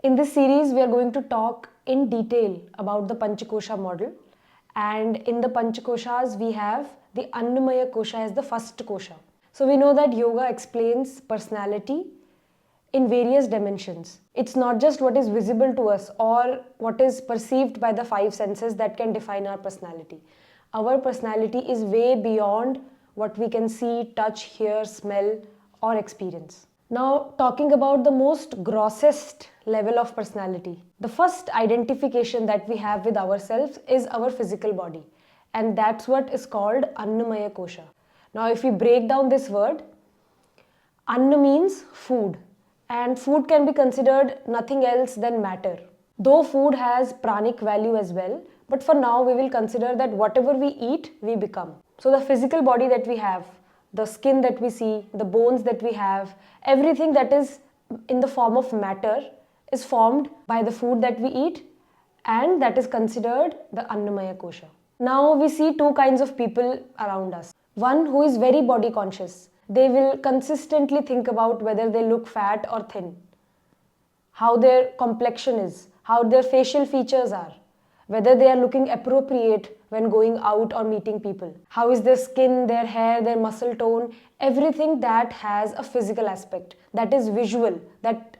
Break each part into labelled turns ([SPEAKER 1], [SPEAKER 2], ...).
[SPEAKER 1] In this series, we are going to talk in detail about the Panchkosha model. And in the Panchkoshas, we have the Annamaya Kosha as the first kosha. So we know that yoga explains personality in various dimensions. It's not just what is visible to us or what is perceived by the five senses that can define our personality. Our personality is way beyond what we can see, touch, hear, smell, or experience. Now, talking about the most grossest level of personality, the first identification that we have with ourselves is our physical body, and that's what is called Annamaya Kosha. Now, if we break down this word, Anna means food, and food can be considered nothing else than matter. Though food has pranic value as well, but for now we will consider that whatever we eat, we become. So the physical body that we have, the skin that we see, the bones that we have, everything that is in the form of matter is formed by the food that we eat, and that is considered the Annamaya Kosha. Now we see two kinds of people around us. One who is very body conscious. They will consistently think about whether they look fat or thin, how their complexion is, how their facial features are, whether they are looking appropriate when going out or meeting people, how is their skin, their hair, their muscle tone, everything that has a physical aspect, that is visual, that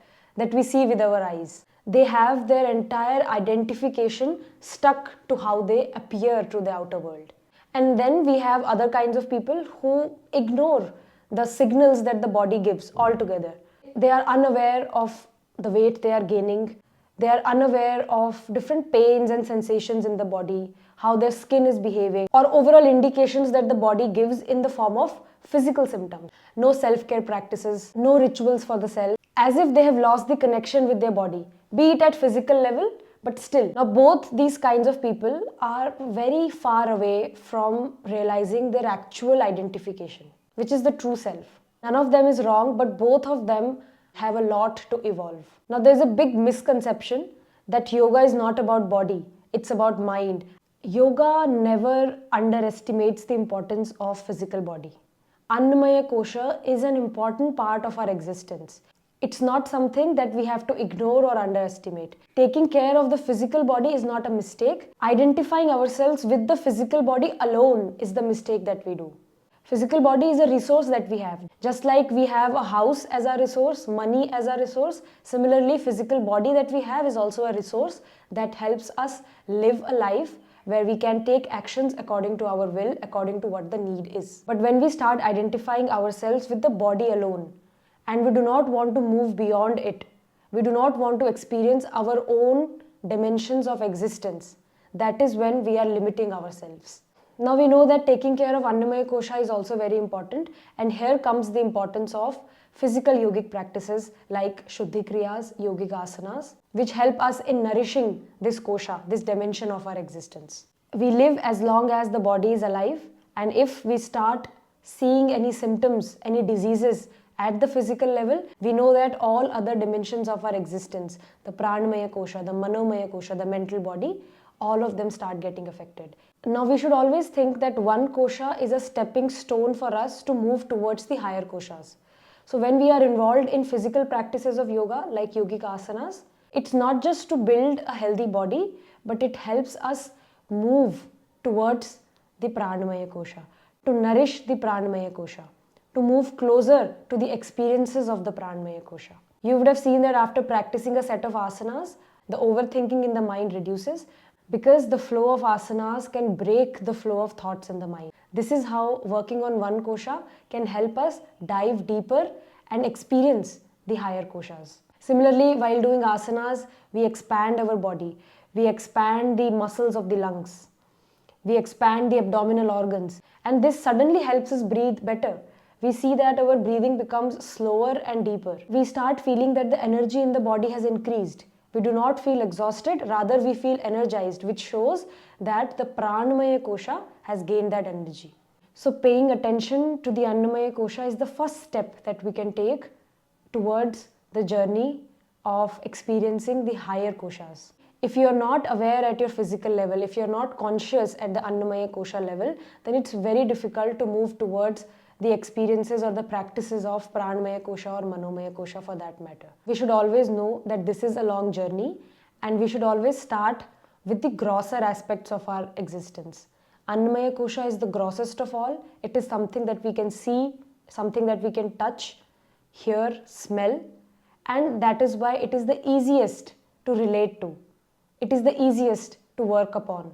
[SPEAKER 1] we see with our eyes. They have their entire identification stuck to how they appear to the outer world. And then we have other kinds of people who ignore the signals that the body gives altogether. They are unaware of the weight they are gaining. They are unaware of different pains and sensations in the body, how their skin is behaving, or overall indications that the body gives in the form of physical symptoms. No self-care practices, no rituals for the self, as if they have lost the connection with their body, be it at physical level, but still. Now both these kinds of people are very far away from realizing their actual identification, which is the true self. None of them is wrong, but both of them have a lot to evolve. Now there's a big misconception that yoga is not about body, it's about mind. Yoga never underestimates the importance of physical body. Annamaya Kosha is an important part of our existence. It's not something that we have to ignore or underestimate. Taking care of the physical body is not a mistake. Identifying ourselves with the physical body alone is the mistake that we do. Physical body is a resource that we have. Just like we have a house as a resource, money as a resource, similarly physical body that we have is also a resource that helps us live a life where we can take actions according to our will, according to what the need is. But when we start identifying ourselves with the body alone, and we do not want to move beyond it, we do not want to experience our own dimensions of existence, that is when we are limiting ourselves. Now we know that taking care of Annamaya Kosha is also very important, and here comes the importance of physical yogic practices like Shuddhi Kriyas, yogic asanas, which help us in nourishing this kosha, this dimension of our existence. We live as long as the body is alive, and if we start seeing any symptoms, any diseases at the physical level, we know that all other dimensions of our existence, the Pranamaya Kosha, the Manomaya Kosha, the mental body, all of them start getting affected. Now we should always think that one kosha is a stepping stone for us to move towards the higher koshas. So when we are involved in physical practices of yoga like yogic asanas, it's not just to build a healthy body, but it helps us move towards the Pranamaya Kosha, to nourish the Pranamaya Kosha, to move closer to the experiences of the Pranamaya Kosha. You would have seen that after practicing a set of asanas, the overthinking in the mind reduces, because the flow of asanas can break the flow of thoughts in the mind. This is how working on one kosha can help us dive deeper and experience the higher koshas. Similarly, while doing asanas, we expand our body. We expand the muscles of the lungs. We expand the abdominal organs. And this suddenly helps us breathe better. We see that our breathing becomes slower and deeper. We start feeling that the energy in the body has increased. We do not feel exhausted, rather we feel energized, which shows that the Pranamaya Kosha has gained that energy. So paying attention to the Annamaya Kosha is the first step that we can take towards the journey of experiencing the higher koshas. If you are not aware at your physical level, if you are not conscious at the Annamaya Kosha level, then it's very difficult to move towards the experiences or the practices of Pranamaya Kosha or Manomaya Kosha for that matter. We should always know that this is a long journey, and we should always start with the grosser aspects of our existence. Annamaya Kosha is the grossest of all. It is something that we can see, something that we can touch, hear, smell, and that is why it is the easiest to relate to. It is the easiest to work upon.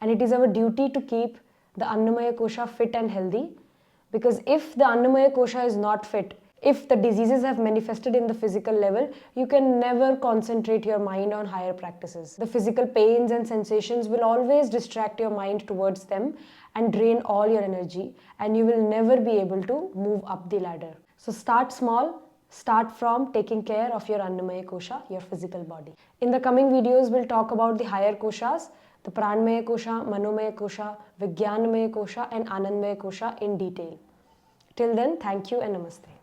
[SPEAKER 1] And it is our duty to keep the Annamaya Kosha fit and healthy, because if the Annamaya Kosha is not fit, if the diseases have manifested in the physical level, you can never concentrate your mind on higher practices. The physical pains and sensations will always distract your mind towards them and drain all your energy, and you will never be able to move up the ladder. So start small, start from taking care of your Annamaya Kosha, your physical body. In the coming videos, we'll talk about the higher koshas, the Pranmaya Kosha, Manomaya Kosha, Vijnanamaya Kosha and Anandmaya Kosha in detail. Till then, thank you and namaste.